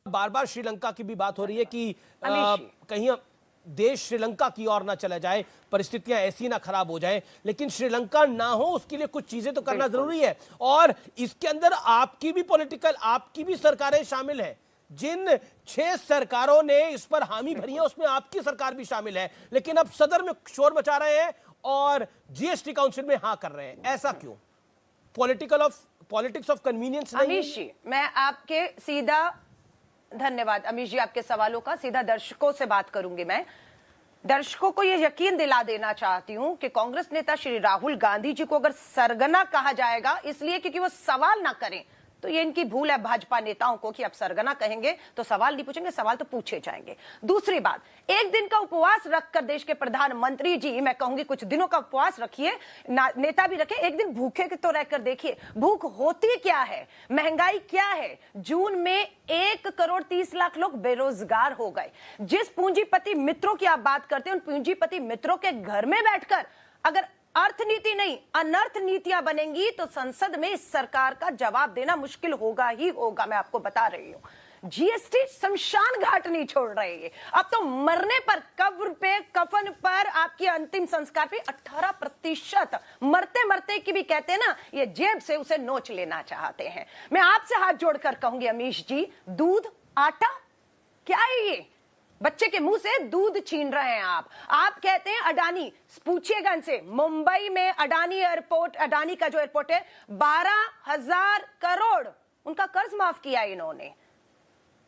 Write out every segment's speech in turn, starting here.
बार बार श्रीलंका की भी बात हो रही है कि अमीश जी। कहीं देश श्रीलंका की ओर ना चला जाए, परिस्थितियां ऐसी ना खराब हो जाए, लेकिन श्रीलंका ना हो उसके लिए कुछ चीजें तो करना जरूरी है। और इसके अंदर आपकी भी सरकारें शामिल हैं। जिन 6 सरकारों ने इस पर हामी भरी है उसमें आपकी सरकार भी शामिल है, लेकिन अब सदर में शोर मचा रहे हैं और जीएसटी काउंसिल में हाँ कर रहे हैं। ऐसा क्यों? पॉलिटिक्स ऑफ कन्वीनियंस नहीं? अमीश जी, मैं आपके सीधा धन्यवाद अमीश जी, आपके सवालों का सीधा दर्शकों से बात करूंगी। मैं दर्शकों को यह यकीन दिला देना चाहती हूं कि कांग्रेस नेता श्री राहुल गांधी जी को अगर सरगना कहा जाएगा इसलिए क्योंकि वो सवाल ना करें, तो ये इनकी भूल है भाजपा नेताओं को कि आप सरगना कहेंगे तो सवाल नहीं पूछेंगे, सवाल तो पूछे जाएंगे। दूसरी बात, एक दिन का उपवास रखकर देश के प्रधानमंत्री जी, मैं कहूंगी कुछ दिनों का उपवास रखिए, नेता भी रखे, एक दिन भूखे तो रहकर देखिए भूख होती क्या है, महंगाई क्या है। जून में 1,30,00,000 लोग बेरोजगार हो गए। जिस पूंजीपति मित्रों की आप बात करते हैं उन पूंजीपति मित्रों के घर में बैठकर अगर अर्थनीति नहीं अनर्थ नीतियां बनेंगी तो संसद में इस सरकार का जवाब देना मुश्किल होगा ही होगा। मैं आपको बता रही हूं, जीएसटी शमशान घाट नहीं छोड़ रही है। अब तो मरने पर, कब्र पे, कफन पर, आपकी अंतिम संस्कार पे 18% मरते मरते की भी कहते हैं ना, ये जेब से उसे नोच लेना चाहते हैं। मैं आपसे हाथ जोड़कर कहूंगी अमीश जी, दूध आटा क्या है ये? बच्चे के मुंह से दूध छीन रहे हैं आप कहते हैं अडानी, पूछिएगा इनसे, मुंबई में अडानी का जो एयरपोर्ट है 12,000 करोड़ उनका कर्ज माफ किया इन्होंने।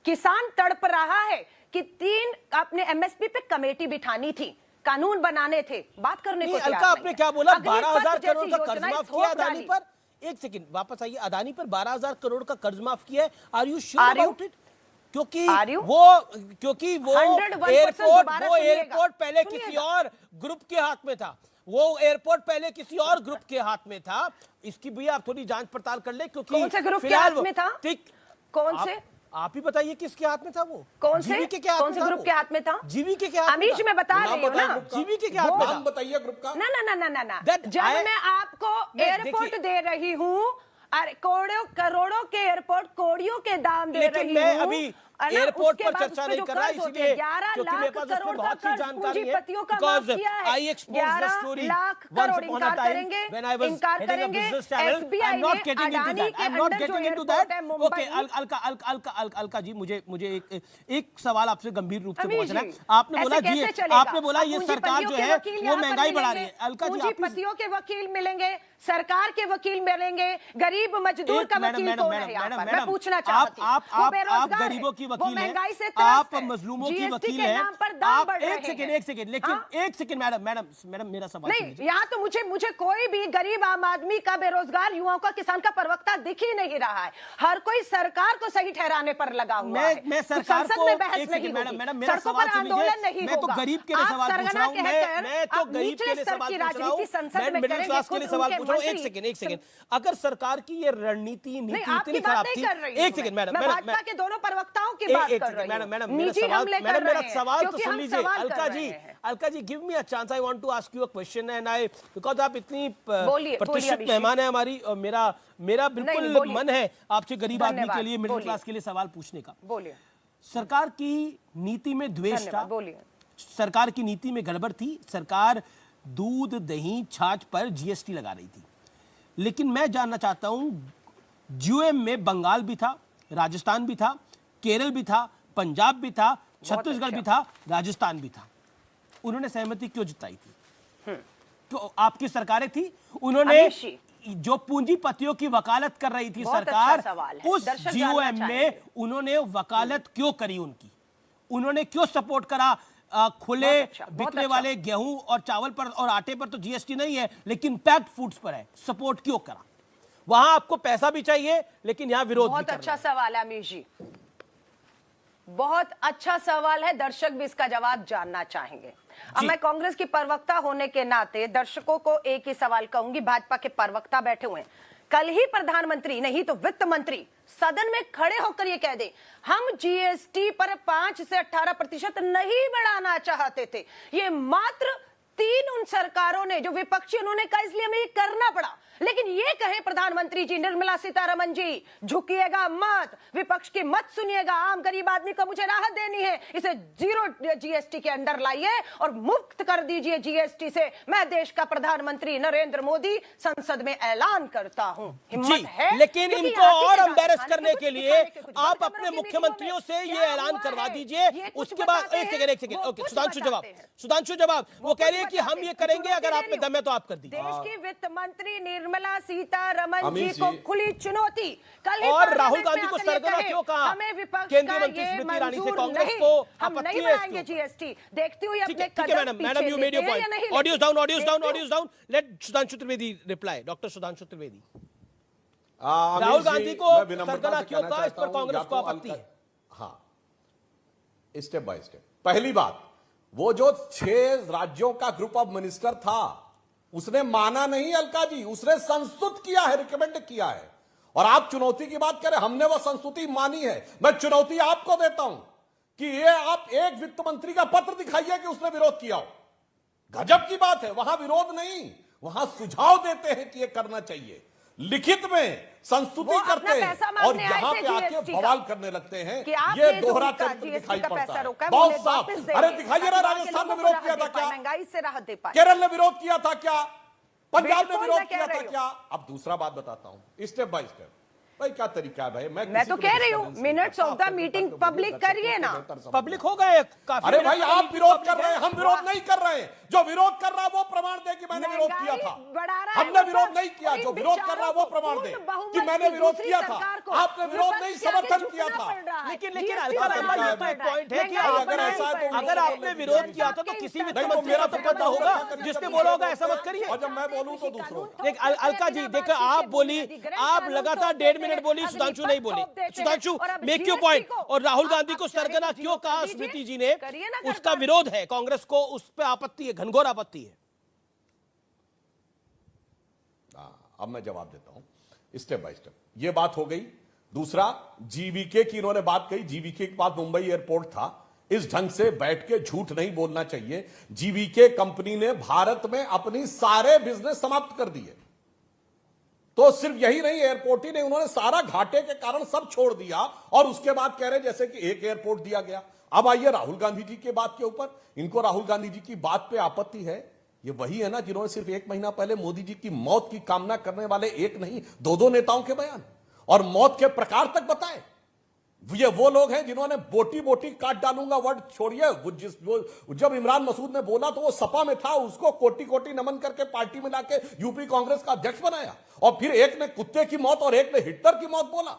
किसान तड़प रहा है कि 3 आपने एमएसपी पे कमेटी बिठानी थी, कानून बनाने थे, बात करने को अलका आपने क्या बोला? 12,000 करोड़ का कर्ज माफ किया अदानी पर। एक सेकंड वापस आइए, अदानी पर 12,000 करोड़ का कर्ज माफ किया है। Are you sure about it? क्योंकि वो एयरपोर्ट पहले किसी और ग्रुप के हाथ में था। इसकी भी आप थोड़ी जांच पड़ताल कर ले, क्योंकि कौन से ग्रुप के हाथ में था? कौन से? आप ही बताइए किसके हाथ में था वो? कौन से ग्रुप के हाथ में था? जीवी के हाथ में? अमीश मैं बता रही हूँ ना, जीवी के हाथ में था। बताइए ग्रुप का। ना जब मैं आपको एयरपोर्ट दे रही हूँ, अरे करोड़ों के एयरपोर्ट कोड़ियों के दाम दे रही हूँ। मैं अभी एयरपोर्ट पर चर्चा नहीं कर रहा, इसलिए क्योंकि मेरे पास उसमें बहुत सी जानकारी है। Because I expose the story once upon a time when I was heading a business channel. I am not getting into that. Okay Alka ji, मुझे एक सवाल आपसे गंभीर रूप से पूछना है। आपने बोला ये सरकार जो है वो महंगाई बढ़ा रही है। अलका जी, पूंजीपतियों के वकील मिलेंगे, सरकार के वकील मिलेंगे, गरीब मजदूर का वकील कौन है यहाँ पर? मैं पूछना चाहती हूँ। आप गरीबों की वकील हैं, आप मजलूमों की वकील हैं। आप एक सेकंड लेकिन एक सेकंड मैडम मेरा सवाल नहीं, यहाँ तो मुझे कोई भी गरीब आम आदमी का, बेरोजगार युवाओं का, किसान का प्रवक्ता दिख ही नहीं रहा है। हर कोई सरकार को सही ठहराने पर लगा हुआ है। मैं सरकार को एक सेकंड मैडम मेरा सवाल सुनिए। मैं तो गरीब के लिए सवाल पूछ रहा हूँ। मैं तो गरीब के लिए सवाल पूछ रहा हूँ। मैं मिडिल क्लास के लिए सवाल पूछ रहा हूँ। एक सेकंड अगर सरकार की ये रणनीति नीति इतनी खराब थी, एक सेकंड मैडम भाजपा के दोनों प्रवक्ताओं की बात कर रही हूं। मैडम मेरा सवाल तो सुन लीजिए। Alka ji give me a chance, I want to ask you a question and because आप इतनी प्रतिष्ठित मेहमान है हमारी, और मेरा बिल्कुल मन है आपसे गरीब आदमी के लिए, मिडिल क्लास के लिए सवाल पूछने का। बोलिए। सरकार की नीति में द्वेष था, सरकार की नीति में गड़बड़ थी। सरकार दूध दही छाछ पर जीएसटी लगा रही थी, लेकिन मैं जानना चाहता हूं, जीओएम में बंगाल भी था, राजस्थान भी था, केरल भी था, पंजाब भी था, छत्तीसगढ़ भी था, राजस्थान भी था। उन्होंने सहमति क्यों जताई थी? तो आपकी सरकारें थी, उन्होंने जो पूंजीपतियों की वकालत कर रही थी सरकार, उस जीओएम में उन्होंने वकालत क्यों करी? उन्होंने क्यों सपोर्ट करा? खुले बिकने वाले गेहूं और चावल पर और आटे पर तो जीएसटी नहीं है, लेकिन पैक्ड फूड्स पर है। सपोर्ट क्यों करा? वहां आपको पैसा भी चाहिए, लेकिन यहां विरोध भी। बहुत अच्छा सवाल है अमीश जी, बहुत अच्छा सवाल है। दर्शक भी इसका जवाब जानना चाहेंगे। अब मैं कांग्रेस की प्रवक्ता होने के नाते दर्शकों को एक ही सवाल कहूंगी। भाजपा के प्रवक्ता बैठे हुए हैं, कल ही प्रधानमंत्री नहीं तो वित्त मंत्री सदन में खड़े होकर ये कह दे, हम जीएसटी पर 5 से 18% नहीं बढ़ाना चाहते थे, ये मात्र तीन उन सरकारों ने जो विपक्षी उन्होंने कहा, इसलिए हमें ये करना पड़ा। लेकिन ये कहे प्रधानमंत्री जी निर्मला सीतारमण जी, झुकिएगा मत, विपक्ष की मत सुनिएगा, आम गरीब आदमी को मुझे राहत देनी है, इसे 0 जीएसटी के अंडर लाइए और मुक्त कर दीजिए जीएसटी से। मैं देश का प्रधानमंत्री नरेंद्र मोदी संसद में ऐलान करता हूं। हिम्मत है, लेकिन इनको और एम्बैरस करने के लिए आप अपने मुख्यमंत्रियों से ये ऐलान करवा दीजिए। उसके बाद एक सेकंड ओके, सुधांशु जवाब वो कह रही है कि हम ये करेंगे, अगर आप में दम है तो आप कर दीजिए। देश की वित्त मंत्री निर्मला सीतारमण जी को खुली चुनौती। कल और राहुल गांधी को सरगना क्यों कहा? हमें विपक्ष केंद्रीय का मंत्री ये स्मृति ईरानी से मंजूर कांग्रेस नहीं, को हम आपत्ति नहीं है बढ़ाएंगे जीएसटी। देखती हुई अपने ठीक है madam you made your point. Audios down let Sudhanshu Trivedi reply. Doctor Sudhanshu Trivedi, Rahul Gandhi को सरगना क्यों कहा, इस पर कांग्रेस को आपत्ति है? हाँ, स्टेप बाय स्टेप। पहली बात, वो जो 6 राज्यों का ग्रुप ऑफ मिनिस्टर था उसने माना नहीं अलका जी, उसने संस्तुत किया है, रिकमेंड किया है। और आप चुनौती की बात करें, हमने वो संस्तुति मानी है। मैं चुनौती आपको देता हूं कि ये आप एक वित्त मंत्री का पत्र दिखाइए कि उसने विरोध किया हो। गजब की बात है, वहां विरोध नहीं, वहां सुझाव देते हैं कि ये करना चाहिए, लिखित में संस्तुति करते हैं और यहाँ पे आके बवाल करने लगते हैं। ये दोहरा चरित्र दिखाई पड़ता है बहुत साफ। अरे दिखाइए ना, राजस्थान में विरोध किया था क्या? महंगाई से राहत दे पाए। केरल ने विरोध किया था क्या? पंजाब ने विरोध किया था क्या? अब दूसरा बात बताता हूं, स्टेप बाय स्टेप। भाई क्या तरीका है भाई, मैं तो कह रही हूँ minutes of the meeting public करिए ना। पब्लिक हो गए काफी। अरे भाई आप विरोध कर रहे हैं, हम विरोध नहीं कर रहे हैं। जो विरोध कर रहा है वो प्रमाण दे कि मैंने विरोध किया था। हमने विरोध नहीं किया, जो विरोध कर रहा है वो प्रमाण दे कि मैंने विरोध किया था। आपने विरोध नहीं, समर्थन किया था। लेकिन अलका लंबा ये तो एक पॉइंट है कि अगर आपने विरोध किया था तो किसी वित्त मंत्री को तो पता होगा, जिसने बोला होगा ऐसा मत करिए। और जब मैं बोलूं तो दूसरों। अलका जी देखो, आप बोली, आप लगातार 1.5 मिनट बोली, सुधांशु नहीं बोली। Sudhanshu make your point. और राहुल गांधी को सरगना क्यों कहा स्मृति जी ने, उसका विरोध है, कांग्रेस को उस पर आपत्ति है, घनघोर आपत्ति है। अब मैं जवाब देता हूं स्टेप बाय स्टेप। ये बात हो गई। दूसरा, जीवीके की इन्होंने बात कही। जीवीके के पास मुंबई एयरपोर्ट था। इस ढंग से बैठ के झूठ नहीं बोलना चाहिए। जीवीके कंपनी ने भारत में अपनी सारे बिजनेस समाप्त कर दिए। तो सिर्फ यही नहीं, एयरपोर्ट ही नहीं, उन्होंने सारा घाटे के कारण सब छोड़ दिया और उसके बाद कह रहे जैसे कि एक एयरपोर्ट दिया गया। अब आइए राहुल गांधी जी के बात के ऊपर। इनको राहुल गांधी जी की बात पे आपत्ति है। ये वही है ना जिन्होंने सिर्फ 1 महीना पहले मोदी जी की मौत की कामना करने वाले एक नहीं 2 नेताओं के बयान और मौत के प्रकार तक बताए। ये वो लोग हैं जिन्होंने बोटी बोटी काट डालूंगा वर्ड छोड़िए। जब इमरान मसूद ने बोला तो वो सपा में था, उसको कोटि कोटि नमन करके पार्टी में लाके यूपी कांग्रेस का अध्यक्ष बनाया। और फिर एक ने कुत्ते की मौत और एक ने हिटलर की मौत बोला।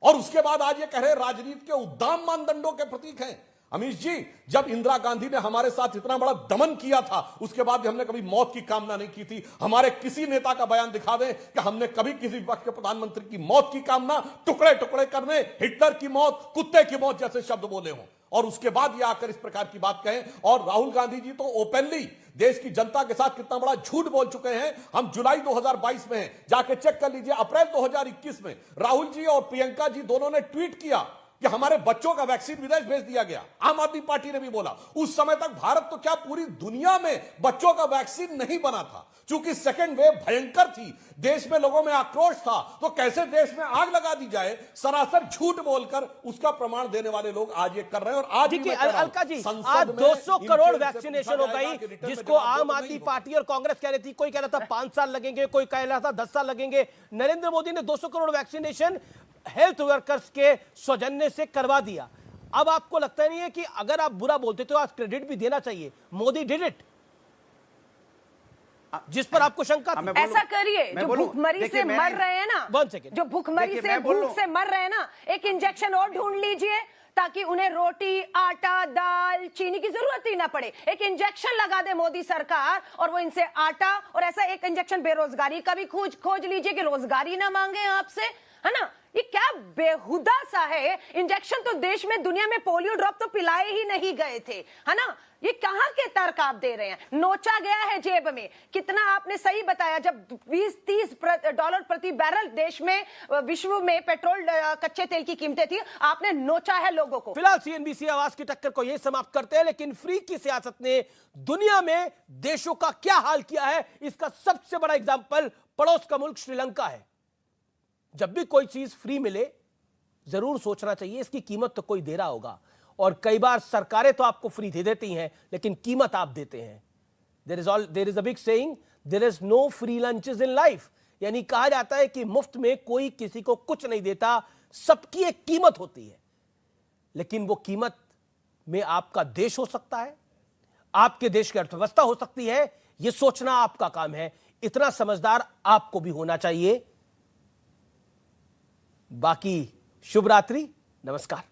और उसके बाद आज ये कह रहे राजनीति के उद्दाम मानदंडों के प्रतीक हैं। अमीश जी, जब इंदिरा गांधी ने हमारे साथ इतना बड़ा दमन किया था, उसके बाद भी हमने कभी मौत की कामना नहीं की थी। हमारे किसी नेता का बयान दिखा दें कि हमने कभी किसी विपक्ष के प्रधानमंत्री की मौत की कामना, टुकड़े टुकड़े करने, हिटलर की मौत, कुत्ते की मौत जैसे शब्द बोले हों और उसके बाद ये आकर इस प्रकार की बात कहें। और राहुल गांधी जी तो ओपनली देश की जनता के साथ कितना बड़ा झूठ बोल चुके हैं। हम जुलाई 2022 में हैं, जाके चेक कर लीजिए। अप्रैल 2021 में राहुल जी और प्रियंका जी दोनों ने ट्वीट किया कि हमारे बच्चों का वैक्सीन विदेश भेज दिया गया। आम आदमी पार्टी ने भी बोला। उस समय तक भारत तो क्या पूरी दुनिया में बच्चों का वैक्सीन नहीं बना था। चूंकि सेकेंड वेव भयंकर थी, देश में लोगों में आक्रोश था, तो कैसे देश में आग लगा दी जाए, सरासर झूठ बोलकर उसका प्रमाण देने वाले लोग आज ये कर रहे हैं। और आज देखिए अलका जी, आज 200 करोड़ वैक्सीनेशन हो गई, जिसको आम आदमी पार्टी और कांग्रेस कह रही थी। कोई कह रहा था 5 साल लगेंगे, कोई कह रहा था 10 साल लगेंगे। नरेंद्र मोदी ने 200 करोड़ वैक्सीनेशन हेल्थ वर्कर्स के सौजन्य से करवा दिया। अब आपको लगता नहीं है कि अगर आप बुरा बोलते तो आज क्रेडिट भी देना चाहिए? मोदी डिड इट, जिस पर आपको शंका थी। ऐसा करिए, जो भूखमरी से मर रहे हैं ना, जो भूखमरी से भूख से मर रहे हैं ना, एक इंजेक्शन और ढूंढ लीजिए ताकि उन्हें रोटी, आटा, दाल, चीनी की जरूरत ही ना पड़े। एक इंजेक्शन लगा दे मोदी सरकार और वो इनसे आटा, और ऐसा एक इंजेक्शन बेरोजगारी का भी खोज लीजिए कि रोजगारी ना मांगे आपसे, है ना। ये क्या बेहुदा सा है। इंजेक्शन तो देश में, दुनिया में पोलियो ड्रॉप तो पिलाए ही नहीं गए थे, है ना। ये कहां के तर्क आप दे रहे हैं? नोचा गया है जेब में। कितना आपने सही बताया, जब 20-30 डॉलर प्रति बैरल देश में, विश्व में पेट्रोल कच्चे तेल की कीमतें थी, आपने नोचा है लोगों को। फिलहाल सीएनबीसी आवाज की टक्कर को यही समाप्त करते हैं, लेकिन फ्री की सियासत ने दुनिया में देशों का क्या हाल किया है, इसका सबसे बड़ा एग्जाम्पल पड़ोस का मुल्क श्रीलंका है। जब भी कोई चीज फ्री मिले जरूर सोचना चाहिए इसकी कीमत तो कोई दे रहा होगा, और कई बार सरकारें तो आपको फ्री दे देती हैं लेकिन कीमत आप देते हैं। There is a big saying, there is no free lunches in life, यानी कहा जाता है कि मुफ्त में कोई किसी को कुछ नहीं देता, सबकी एक कीमत होती है। लेकिन वो कीमत में आपका देश हो सकता है, आपके देश की अर्थव्यवस्था हो सकती है, यह सोचना आपका काम है। इतना समझदार आपको भी होना चाहिए। बाकी शुभ रात्रि, नमस्कार।